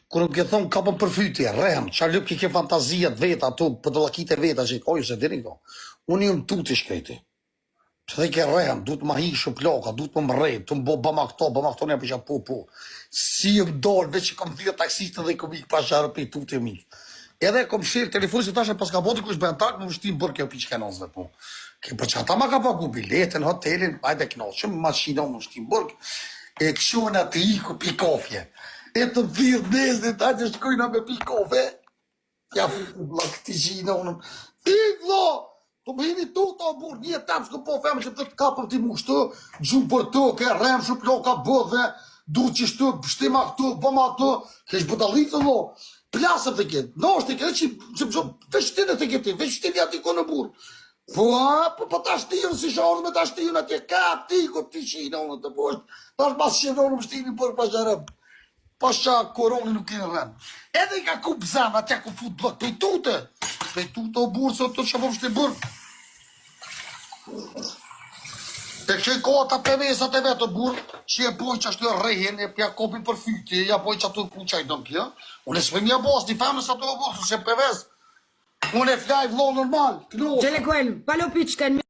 Kur më ke thonë ka për përfytje, rem, qa lyp ki ke fantazijat veta, tu, për të lakite veta, që i kojë se diri këto. Unë ju në tuti shkreti. Që dhe ke rem, du të ma hi shumë ploka, du të më mrejt, të më bo bëma këto një përqa po. Si më dollë, veç që kom thirë taksistë dhe i kom ikë pasharë për i tuti e mikë. Edhe kom shirë telefonisë të tashe pas ka boti kush bëjnë takë, më vështim bërë kjo piqë kenozve po. Për që ata ma ka pagu biletën, hotelin, ajde kënosë, që më mashina më vështim bërë, e këshuën atë iku pi kofje. E të thirë nezit, ajde shkojna me pi kofe, ja futu blak të gjina unëm, iklo, të më hini tu të burë, një tam s'ko po femë që të kapër ti mu shtë, gjumë për të, ke rem shumë ploka bëdhe, du që shtë, shtima këtu, bëma të, ke shbëtalitë lo, plasëm të këtë, në është të këtë që veçtinë të këtë, veçtinë ati ko në burë. Po ta shtirë si shonë me ta shtirë në tje kap, ti, ko ti qina unë të poshtë, ta është pas shqironë më shtini për pasharëm, pasha koroni nuk kene rëmë. Edhe i ka ku bëzam, atja ku fut blok, pejtute o burë, se të që po mështë i burë. E që i koha ta pevesat e vetë o burë, që e boj që ashtu e rejen, e pja kopin për fyti, ja boj që ato ku qaj dëmë kja. Unë e s'me mja bos, një femës ato o burë, se peves. Unë e flaj vlo normal. Gjele kuen, palo piçken.